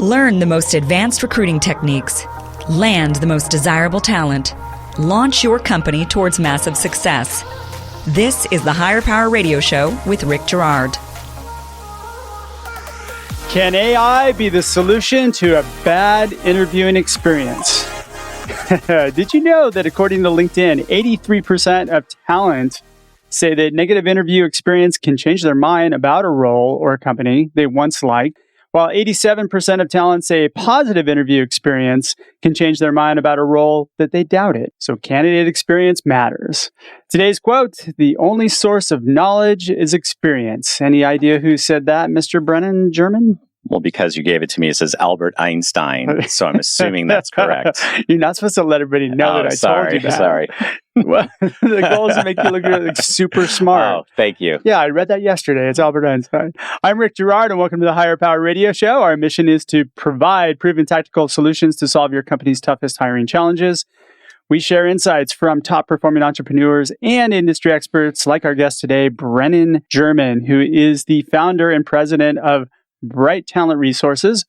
Learn the most advanced recruiting techniques. Land the most desirable talent. Launch your company towards massive success. This is the Higher Power Radio Show with Rick Girard. Can AI be the solution to a bad interviewing experience? Did you know that according to LinkedIn, 83% of talent say that negative interview experience can change their mind about a role or a company they once liked, while 87% of talent say a positive interview experience can change their mind about a role that they doubted. So candidate experience matters. Today's quote, "The only source of knowledge is experience." Any idea who said that, Mr. Brenan, German? Well, because you gave it to me, it says Albert Einstein, so I'm assuming that's correct. You're not supposed to let everybody know that I told you that. Sorry. Well, the goal is to make you look like super smart. Oh, thank you. Yeah, I read that yesterday. It's Albert Einstein. I'm Rick Girard, and welcome to the Higher Power Radio Show. Our mission is to provide proven tactical solutions to solve your company's toughest hiring challenges. We share insights from top-performing entrepreneurs and industry experts like our guest today, Brenan German, who is the founder and president of Bright Talent Resources,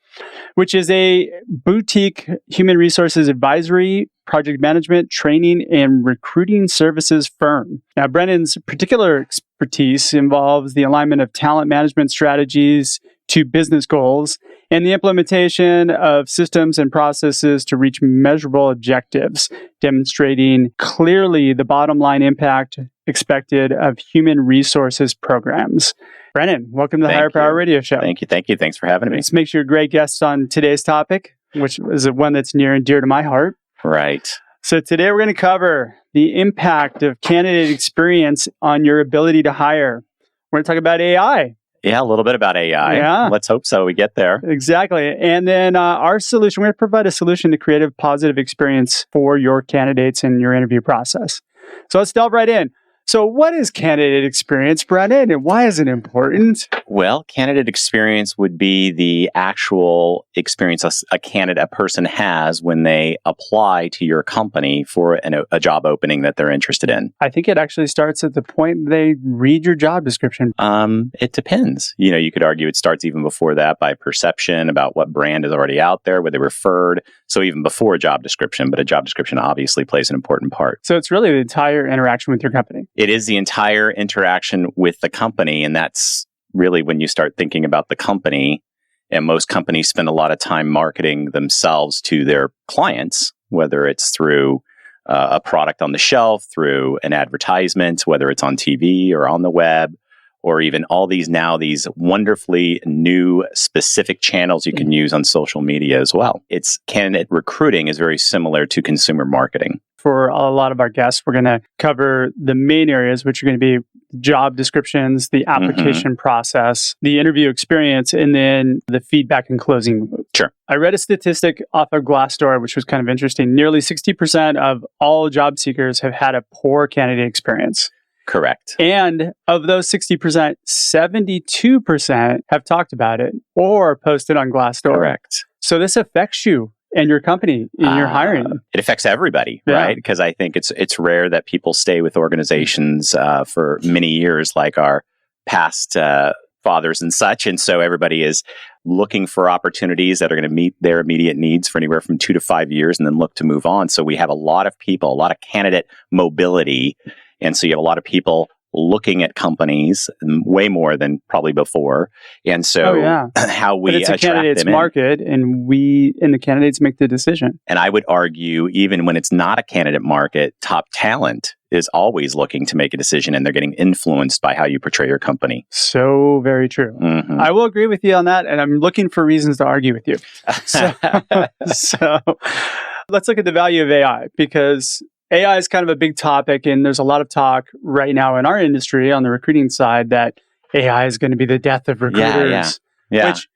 which is a boutique human resources advisory, project management, training, and recruiting services firm. Now, Brennan's particular expertise involves the alignment of talent management strategies to business goals and the implementation of systems and processes to reach measurable objectives, demonstrating clearly the bottom line impact expected of human resources programs. Brenan, welcome to the Higher Power Radio Show. Thank you. Thanks for having me. This makes you a great guest on today's topic, which is one that's near and dear to my heart. Right. So today we're going to cover the impact of candidate experience on your ability to hire. We're going to talk about AI. Yeah, a little bit about AI. Yeah. Let's hope so. We get there. Exactly. And then our solution, we're going to provide a solution to create a positive experience for your candidates in your interview process. So let's delve right in. So what is candidate experience, Brenan, and why is it important? Well, candidate experience would be the actual experience a person has when they apply to your company for a job opening that they're interested in. I think it actually starts at the point they read your job description. It depends. You could argue it starts even before that by perception about what brand is already out there, where they referred. So even before a job description, but a job description obviously plays an important part. So it's really the entire interaction with your company. It is the entire interaction with the company. And that's really when you start thinking about the company. And most companies spend a lot of time marketing themselves to their clients, whether it's through a product on the shelf, through an advertisement, whether it's on TV or on the web, or even all these wonderfully new specific channels you can use on social media as well. Candidate recruiting is very similar to consumer marketing. For a lot of our guests, we're going to cover the main areas, which are going to be job descriptions, the application process, the interview experience, and then the feedback and closing loop. Sure. I read a statistic off of GlassDoor, which was kind of interesting. Nearly 60% of all job seekers have had a poor candidate experience. Correct. And of those 60%, 72% have talked about it or posted on GlassDoor. Correct. So this affects you and your company in your hiring. It affects everybody, right? Because I think it's rare that people stay with organizations for many years like our past fathers and such. And so everybody is looking for opportunities that are going to meet their immediate needs for anywhere from 2 to 5 years and then look to move on. So we have a lot of people, a lot of candidate mobility. And so you have a lot of people looking at companies way more than probably before. And so how we but it's a candidate's market, and the candidates make the decision. And I would argue, even when it's not a candidate market, top talent is always looking to make a decision, and they're getting influenced by how you portray your company. So very true. Mm-hmm. I will agree with you on that, and I'm looking for reasons to argue with you. So let's look at the value of AI, because AI is kind of a big topic, and there's a lot of talk right now in our industry on the recruiting side that AI is going to be the death of recruiters, which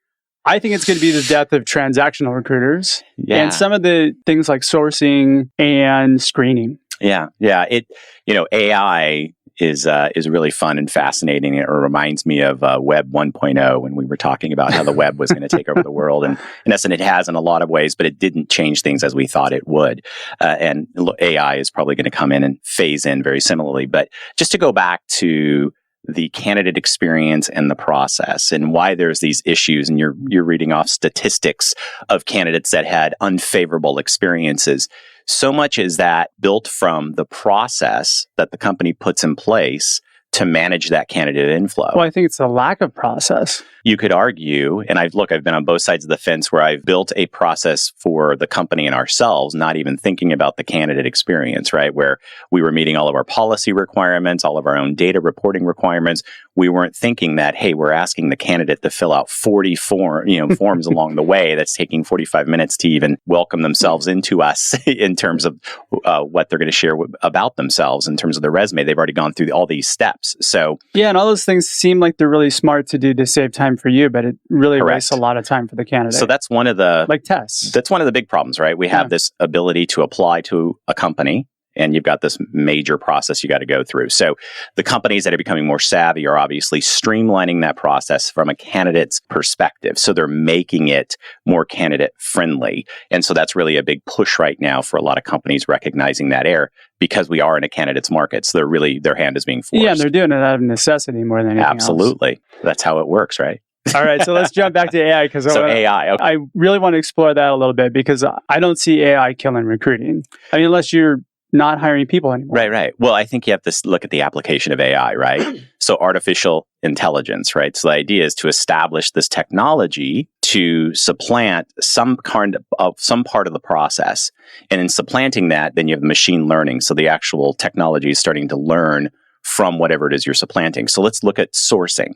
I think it's going to be the death of transactional recruiters and some of the things like sourcing and screening. AI is really fun and fascinating. It reminds me of Web 1.0 when we were talking about how the web was going to take over the world. And in essence, it has in a lot of ways, but it didn't change things as we thought it would. And AI is probably going to come in and phase in very similarly. But just to go back to the candidate experience and the process and why there's these issues. And you're reading off statistics of candidates that had unfavorable experiences. So much is that built from the process that the company puts in place to manage that candidate inflow. Well, I think it's a lack of process. You could argue, and I've been on both sides of the fence where I've built a process for the company and ourselves, not even thinking about the candidate experience, right? Where we were meeting all of our policy requirements, all of our own data reporting requirements. We weren't thinking that, hey, we're asking the candidate to fill out 40 forms along the way. That's taking 45 minutes to even welcome themselves into us in terms of what they're going to share about themselves in terms of their resume. They've already gone through all these steps. So yeah, and all those things seem like they're really smart to do to save time for you, but it really Correct. wastes a lot of time for the candidate. So that's one of the like tests. That's one of the big problems, right? We have this ability to apply to a company, and you've got this major process you got to go through. So the companies that are becoming more savvy are obviously streamlining that process from a candidate's perspective. So they're making it more candidate friendly. And so that's really a big push right now for a lot of companies recognizing that error because we are in a candidate's market. So their hand is being forced. Yeah, and they're doing it out of necessity more than anything Absolutely. else. That's how it works, right? All right, so let's jump back to AI because AI. Okay. I really want to explore that a little bit because I don't see AI killing recruiting. I mean, unless you're not hiring people anymore. Right. Well, I think you have to look at the application of AI, right? So artificial intelligence, right? So the idea is to establish this technology to supplant some part of the process. And in supplanting that, then you have machine learning. So the actual technology is starting to learn from whatever it is you're supplanting. So let's look at sourcing.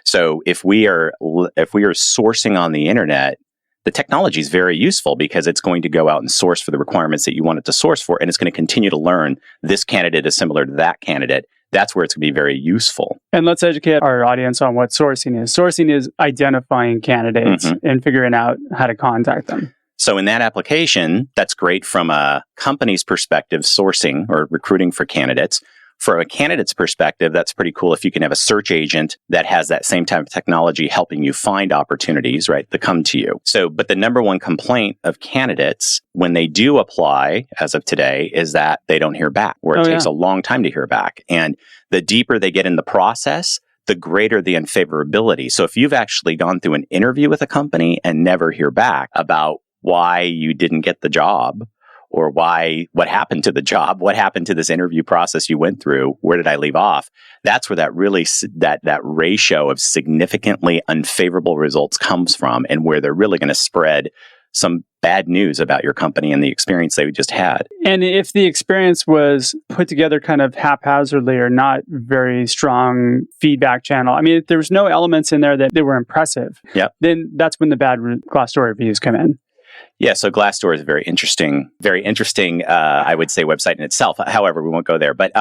So if we are sourcing on the internet, the technology is very useful because it's going to go out and source for the requirements that you want it to source for, and it's going to continue to learn this candidate is similar to that candidate. That's where it's going to be very useful. And let's educate our audience on what sourcing is. Sourcing is identifying candidates and figuring out how to contact them. So in that application, that's great from a company's perspective, sourcing or recruiting for candidates. From a candidate's perspective, that's pretty cool if you can have a search agent that has that same type of technology helping you find opportunities, right, that come to you. So, but the number one complaint of candidates when they do apply, as of today, is that they don't hear back, or it takes a long time to hear back. And the deeper they get in the process, the greater the unfavorability. So if you've actually gone through an interview with a company and never hear back about why you didn't get the job, or what happened to the job, what happened to this interview process you went through, where did I leave off? That's where that ratio of significantly unfavorable results comes from, and where they're really going to spread some bad news about your company and the experience they just had. And if the experience was put together kind of haphazardly or not very strong feedback channel, I mean, if there was no elements in there that they were impressive, then that's when the bad GlassDoor reviews come in. Yeah, so GlassDoor is a very interesting, I would say, website in itself. However, we won't go there. But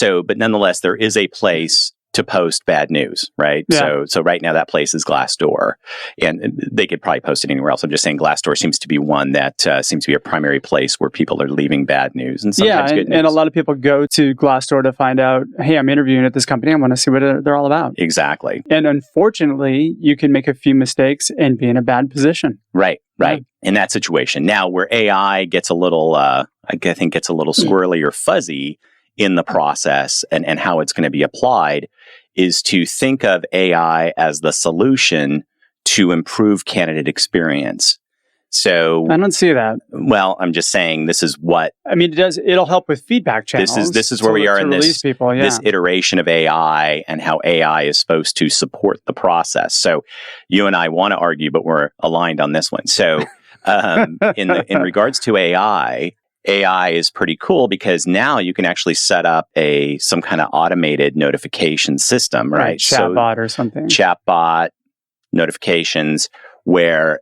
nonetheless, there is a place to post bad news, right? Yeah. So right now that place is GlassDoor, and they could probably post it anywhere else. I'm just saying GlassDoor seems to be one that seems to be a primary place where people are leaving bad news and sometimes good news. And a lot of people go to GlassDoor to find out, hey, I'm interviewing at this company. I want to see what they're all about. Exactly. And unfortunately, you can make a few mistakes and be in a bad position. Right. In that situation. Now, where AI gets a little, squirrely or fuzzy in the process and how it's going to be applied is to think of AI as the solution to improve candidate experience. So I don't see that. Well, I'm just saying this is what I mean. It'll help with feedback channels. This is where we are in this iteration of AI and how AI is supposed to support the process. So you and I want to argue, but we're aligned on this one. So in regards to AI is pretty cool because now you can actually set up some kind of automated notification system, right? Chatbot or something. Chatbot notifications where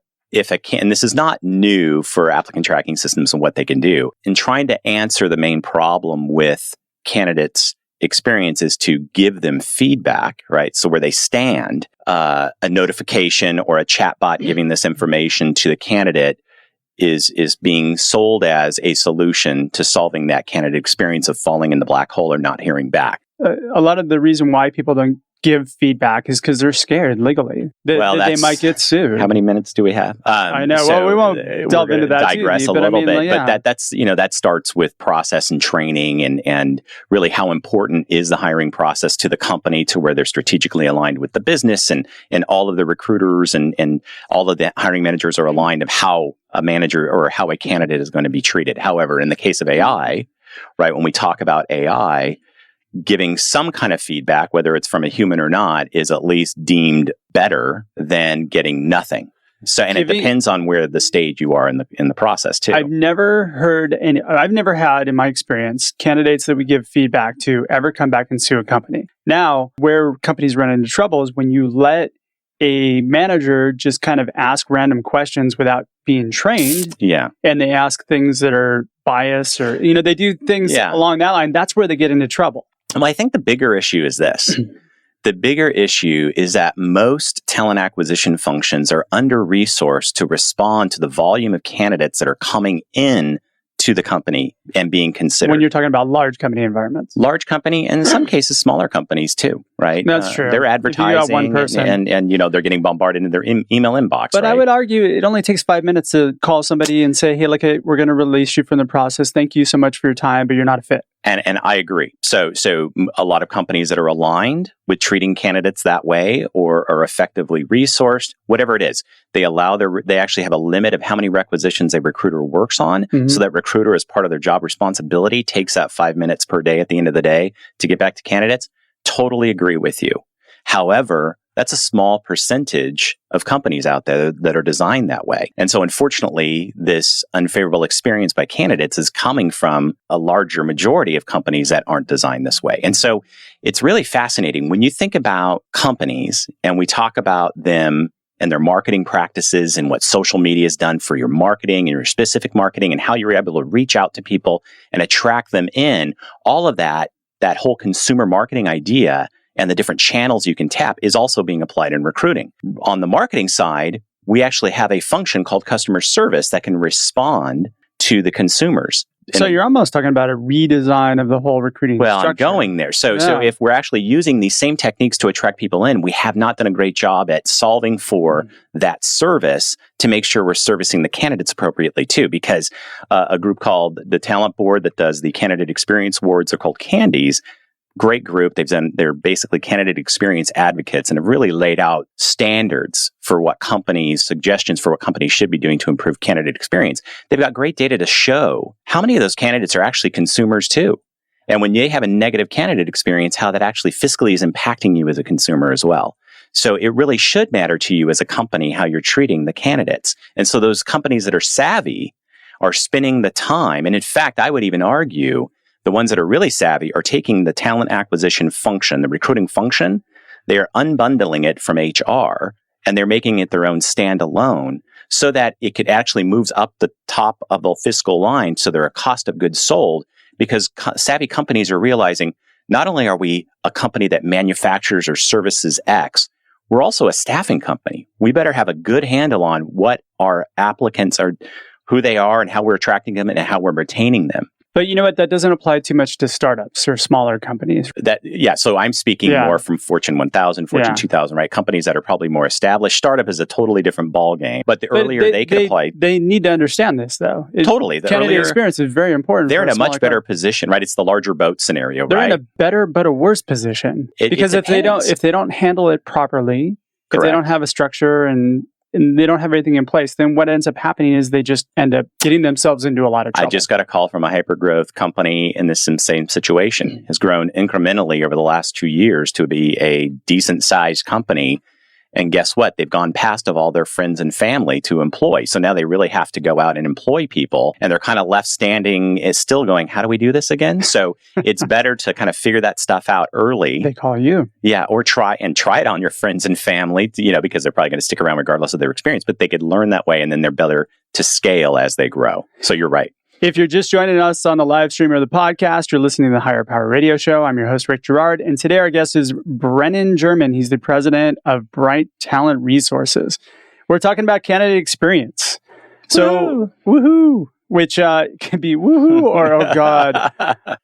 and this is not new for applicant tracking systems and what they can do, in trying to answer the main problem with candidates' experience is to give them feedback, right? So where they stand, a notification or a chatbot giving this information to the candidate is being sold as a solution to solving that candidate experience of falling in the black hole or not hearing back. A lot of the reason why people don't give feedback is because they're scared legally that they might get sued. How many minutes do we have? I know. Well, we won't delve into that. Digress too, a little bit, yeah. but that's that starts with process and training, and really how important is the hiring process to the company, to where they're strategically aligned with the business, and all of the recruiters and all of the hiring managers are aligned of how a manager or how a candidate is going to be treated. However, in the case of AI, right, when we talk about AI, giving some kind of feedback, whether it's from a human or not, is at least deemed better than getting nothing. So, and it depends on where the stage you are in the process too. I've never had in my experience candidates that we give feedback to ever come back and sue a company. Now, where companies run into trouble is when you let a manager just kind of ask random questions without being trained. Yeah. And they ask things that are biased, or they do things along that line. That's where they get into trouble. Well, I think the bigger issue is this. The bigger issue is that most talent acquisition functions are under-resourced to respond to the volume of candidates that are coming in to the company and being considered. When you're talking about large company environments. Large company, and in some cases, smaller companies too, right? That's true. They're advertising one person. and they're getting bombarded into their email inbox. But right? I would argue it only takes 5 minutes to call somebody and say, hey, look, we're going to release you from the process. Thank you so much for your time, but you're not a fit. And I agree. So a lot of companies that are aligned with treating candidates that way, or are effectively resourced, whatever it is, they actually have a limit of how many requisitions a recruiter works on. So that recruiter, as part of their job responsibility, takes that 5 minutes per day at the end of the day to get back to candidates. Totally agree with you. However, that's a small percentage of companies out there that are designed that way. And so unfortunately, this unfavorable experience by candidates is coming from a larger majority of companies that aren't designed this way. And so it's really fascinating when you think about companies and we talk about them and their marketing practices and what social media has done for your marketing and your specific marketing and how you're able to reach out to people and attract them in. All of that whole consumer marketing idea and the different channels you can tap is also being applied in recruiting. On the marketing side, we actually have a function called customer service that can respond to the consumers. So you're almost talking about a redesign of the whole recruiting structure. I'm going there. So if we're actually using these same techniques to attract people in, we have not done a great job at solving for that service to make sure we're servicing the candidates appropriately too. Because a group called the Talent Board that does the Candidate Experience Awards are called Candies. Great group. They're basically candidate experience advocates and have really laid out standards for suggestions for what companies should be doing to improve candidate experience. They've got great data to show how many of those candidates are actually consumers too. And when you have a negative candidate experience, how that actually fiscally is impacting you as a consumer as well. So it really should matter to you as a company how you're treating the candidates. And so those companies that are savvy are spending the time. And in fact, I would even argue the ones that are really savvy are taking the talent acquisition function, the recruiting function, they are unbundling it from HR, and they're making it their own standalone so that it could actually moves up the top of the fiscal line. So they're a cost of goods sold, because savvy companies are realizing not only are we a company that manufactures or services X, we're also a staffing company. We better have a good handle on what our applicants are, who they are, and how we're attracting them and how we're retaining them. But you know what? That doesn't apply too much to startups or smaller companies. So I'm speaking more from Fortune 1000, Fortune 2000, right? Companies that are probably more established. Startup is a totally different ballgame. But earlier they could apply. They need to understand this, though. Totally. Candidate experience is very important. They're in a much better position, right? It's the larger boat scenario, They're right? in a better but a worse position. Because if they don't handle it properly, if they don't have a structure and they don't have everything in place, then what ends up happening is they just end up getting themselves into a lot of trouble. I just got a call from a hyper-growth company in this same situation. Has grown incrementally over the last 2 years to be a decent-sized company. And guess what? They've gone past of all their friends and family to employ. So now they really have to go out and employ people. And they're kind of left standing, is still going, how do we do this again? So it's better to kind of figure that stuff out early. They call you. Yeah, or try it on your friends and family, because they're probably going to stick around regardless of their experience. But they could learn that way, and then they're better to scale as they grow. So you're right. If you're just joining us on the live stream or the podcast, you're listening to the Higher Power Radio Show. I'm your host, Rick Girard. And today our guest is Brenan German. He's the president of Bright Talent Resources. We're talking about candidate experience. So, woohoo! which can be woohoo or oh God.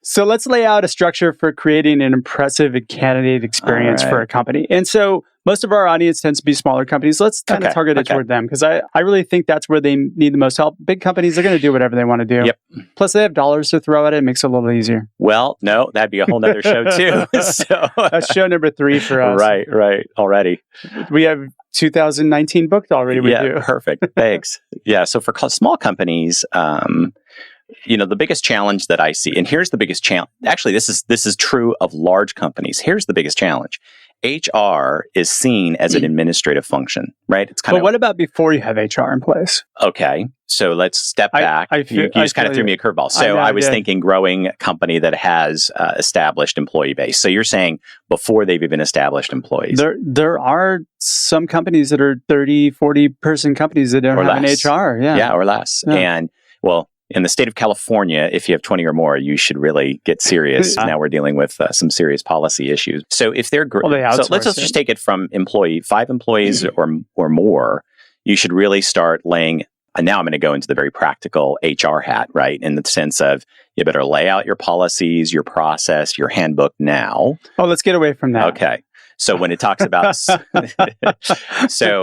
So let's lay out a structure for creating an impressive candidate experience for a company. And so most of our audience tends to be smaller companies. Let's kind of target it toward them because I really think that's where they need the most help. Big companies, they're going to do whatever they want to do. Yep. Plus, they have dollars to throw at it. It makes it a little easier. Well, no, that'd be a whole nother show too. So that's show number 3 for us. Right. Already. We have 2019 booked already. Perfect. Thanks. Yeah. So for small companies, the biggest challenge that I see, and here's the biggest challenge. Actually, this is true of large companies. Here's the biggest challenge. HR is seen as an administrative function, right? But what about before you have HR in place? Okay. So let's step back. You just kind of threw me a curveball. So I was thinking growing company that has established employee base. So you're saying before they've even established employees. There are some companies that are 30, 40 person companies that don't have an HR. Yeah, or less. Yeah. And in the state of California, if you have 20 or more, you should really get serious. Now we're dealing with some serious policy issues. So if they're so let's just take it from 5 employees or more. You should really start laying. And now I'm going to go into the very practical HR hat, right? In the sense of you better lay out your policies, your process, your handbook now. Oh, let's get away from that. Okay. So when it talks about, so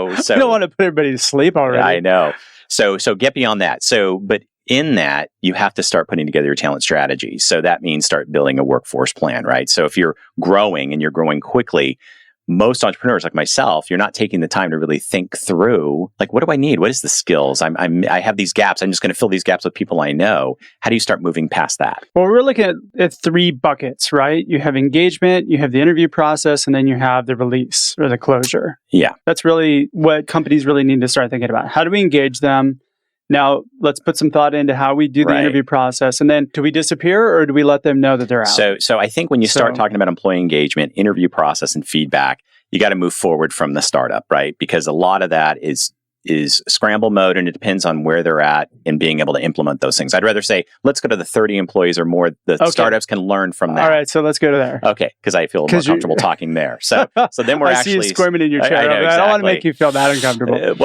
you don't want to put everybody to sleep already. I know. So get beyond that. But in that, you have to start putting together your talent strategy. So that means start building a workforce plan, right? So if you're growing and you're growing quickly, most entrepreneurs like myself, you're not taking the time to really think through, like, what do I need? What is the skills? I have these gaps. I'm just going to fill these gaps with people I know. How do you start moving past that? Well, we're looking at 3 buckets, right? You have engagement, you have the interview process, and then you have the release or the closure. Yeah. That's really what companies really need to start thinking about. How do we engage them? Now, let's put some thought into how we do the interview process. And then do we disappear or do we let them know that they're out? So I think when you start talking about employee engagement, interview process, and feedback, you got to move forward from the startup, right? Because a lot of that is scramble mode, and it depends on where they're at in being able to implement those things. I'd rather say, let's go to the 30 employees or more. The startups can learn from that. All right, so let's go to there. Okay, because I feel more comfortable talking there. So then we're I see you squirming in your chair. I know, exactly. I don't want to make you feel that uncomfortable.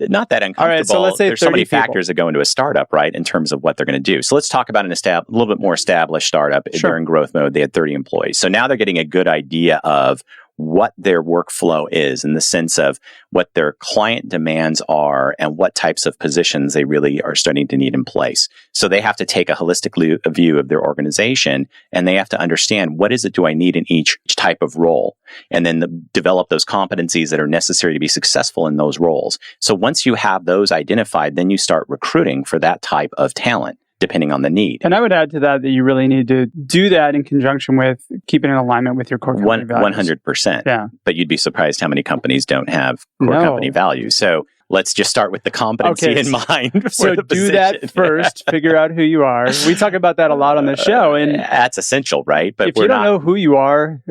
Not that uncomfortable. All right, so let's say there's so many factors that go into a startup, right, in terms of what they're going to do. So let's talk about a little bit more established startup. Sure. They're in growth mode. They had 30 employees. So now they're getting a good idea of what their workflow is in the sense of what their client demands are and what types of positions they really are starting to need in place. So they have to take a holistic view of their organization, and they have to understand what is it do I need in each type of role, and then develop those competencies that are necessary to be successful in those roles. So once you have those identified, then you start recruiting for that type of talent, depending on the need. And I would add to that you really need to do that in conjunction with keeping in alignment with your core company values. 100%. Yeah. But you'd be surprised how many companies don't have core company values. So let's just start with the competency in mind. So do that first. Figure out who you are. We talk about that a lot on the show, and that's essential, right? But if you don't know who you are,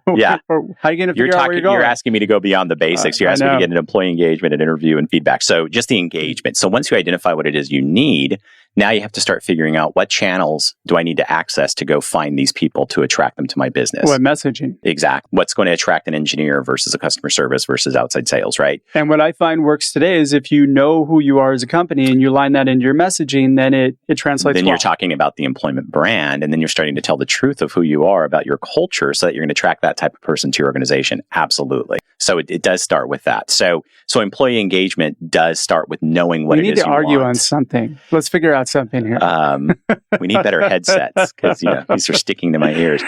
how are you going to figure out where you're going? You're asking me to go beyond the basics. You're asking me to get an employee engagement, an interview, and feedback. So just the engagement. So once you identify what it is you need, now you have to start figuring out what channels do I need to access to go find these people to attract them to my business. What messaging? Exactly. What's going to attract an engineer versus a customer service versus outside sales, right? And what I find works today is if you know who you are as a company and you line that into your messaging, then it translates Then you're talking about the employment brand, and then you're starting to tell the truth of who you are about your culture so that you're going to attract that type of person to your organization. Absolutely. So it does start with that. So employee engagement does start with knowing what it is you want. We need to argue on something. Let's figure out something here. We need better headsets because these are sticking to my ears.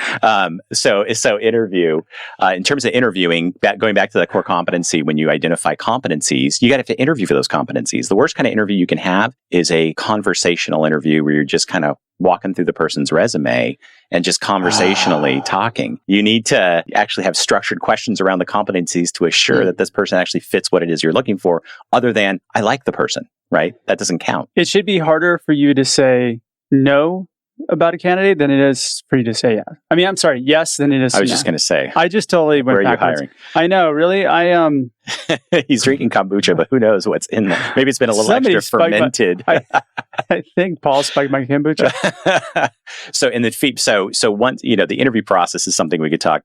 So interview. In terms of interviewing, going back to the core competency, when you identify competencies, you got to have to interview for those competencies. The worst kind of interview you can have is a conversational interview where you're just kind of walking through the person's resume and just conversationally talking. You need to actually have structured questions around the competencies to assure that this person actually fits what it is you're looking for, other than, I like the person, right? That doesn't count. It should be harder for you to say no about a candidate than it is for you to say yes. I mean, I'm sorry, yes than it is. I was just going to say. I just totally went backwards. Where are you hiring? I know, really. He's drinking kombucha, but who knows what's in there? Maybe it's been a little extra fermented. I think Paul spiked my kombucha. So in the feed, so once the interview process is something we could talk.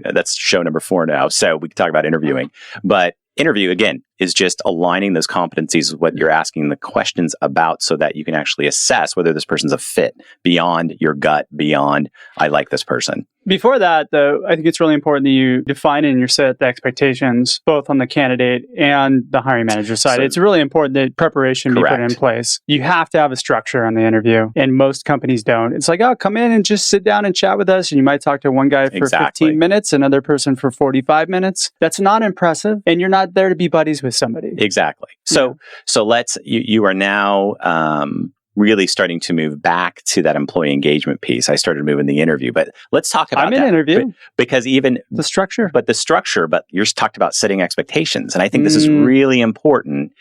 That's show number 4 now. So we could talk about interviewing, but interview again. is just aligning those competencies with what you're asking the questions about so that you can actually assess whether this person's a fit beyond your gut, beyond, I like this person. Before that, though, I think it's really important that you define and you set the expectations both on the candidate and the hiring manager side. So, it's really important that preparation be put in place. You have to have a structure on the interview, and most companies don't. It's like, oh, come in and just sit down and chat with us, and you might talk to one guy for 15 minutes, another person for 45 minutes. That's not impressive, and you're not there to be buddies with somebody. Exactly. So you are now really starting to move back to that employee engagement piece. I started moving the interview, but let's talk about that. Interview. Because even the structure. But you talked about setting expectations. And I think this is really important.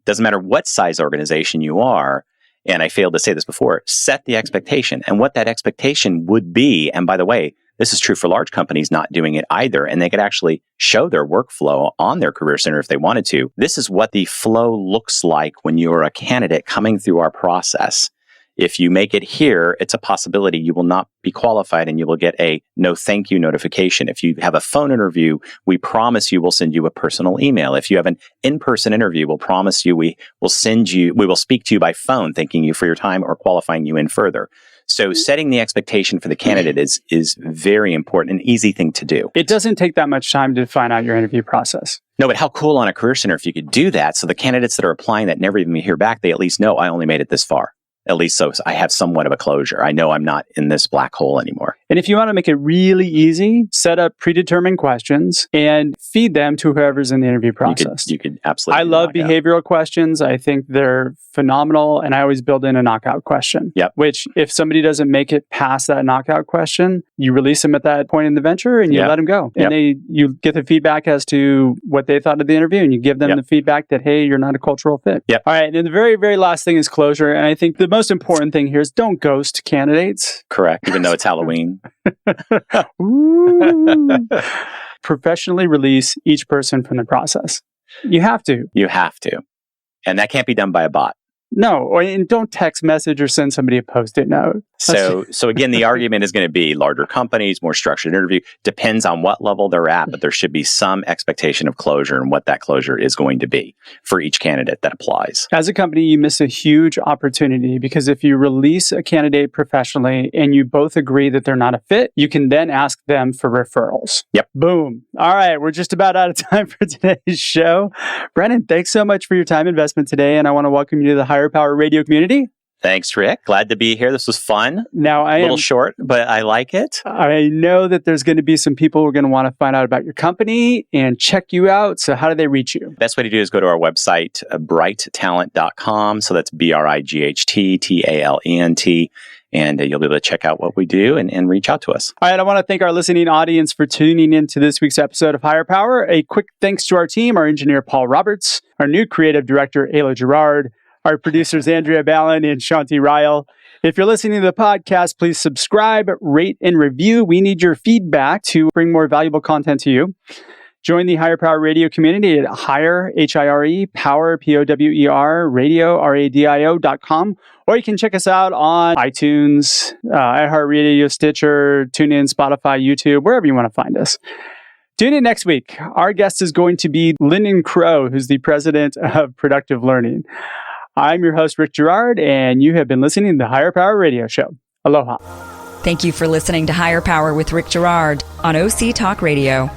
Doesn't matter what size organization you are. And I failed to say this before, set the expectation and what that expectation would be. And by the way, this is true for large companies not doing it either. And they could actually show their workflow on their career center if they wanted to. This is what the flow looks like when you are a candidate coming through our process. If you make it here, it's a possibility you will not be qualified and you will get a no thank you notification. If you have a phone interview, we promise you we'll send you a personal email. If you have an in-person interview, we'll promise you we will speak to you by phone, thanking you for your time or qualifying you in further. So setting the expectation for the candidate is very important, an easy thing to do. It doesn't take that much time to find out your interview process. No, but how cool on a career center if you could do that. So the candidates that are applying that never even hear back, they at least know I only made it this far. At least so I have somewhat of a closure. I know I'm not in this black hole anymore. And if you want to make it really easy, set up predetermined questions and feed them to whoever's in the interview process. You could absolutely. I love behavioral questions. I think they're phenomenal. And I always build in a knockout question. Yep. Which if somebody doesn't make it past that knockout question, you release them at that point in the venture and you let them go. And you get the feedback as to what they thought of the interview and you give them the feedback that, hey, you're not a cultural fit. Yep. All right. And the very, very last thing is closure. And I think the most important thing here is don't ghost candidates. Correct. Even though it's Halloween. Professionally release each person from the process. You have to. You have to. And that can't be done by a bot. No, and don't text message or send somebody a Post-it note. So again, the argument is going to be larger companies, more structured interview. Depends on what level they're at, but there should be some expectation of closure and what that closure is going to be for each candidate that applies. As a company, you miss a huge opportunity because if you release a candidate professionally and you both agree that they're not a fit, you can then ask them for referrals. Yep. Boom. All right. We're just about out of time for today's show. Brenan, thanks so much for your time investment today. And I want to welcome you to the Higher Power Radio community. Thanks, Rick. Glad to be here. This was fun. Now, a little short, but I like it. I know that there's going to be some people who are going to want to find out about your company and check you out. So how do they reach you? Best way to do is go to our website, brighttalent.com. So that's BRIGHTTALENT. And you'll be able to check out what we do and reach out to us. All right. I want to thank our listening audience for tuning into this week's episode of Higher Power. A quick thanks to our team, our engineer, Paul Roberts, our new creative director, Ayla Gerard, our producers, Andrea Ballin and Shanti Ryle. If you're listening to the podcast, please subscribe, rate, and review. We need your feedback to bring more valuable content to you. Join the Higher Power Radio community at Higher, H-I-R-E, Power, P-O-W-E-R, Radio, R-A-D-I-O.com. Or you can check us out on iTunes, iHeartRadio, Stitcher, TuneIn, Spotify, YouTube, wherever you want to find us. Tune in next week. Our guest is going to be Lyndon Crow, who's the president of Productive Learning. I'm your host, Rick Gerard, and you have been listening to the Higher Power Radio Show. Aloha. Thank you for listening to Higher Power with Rick Gerard on OC Talk Radio.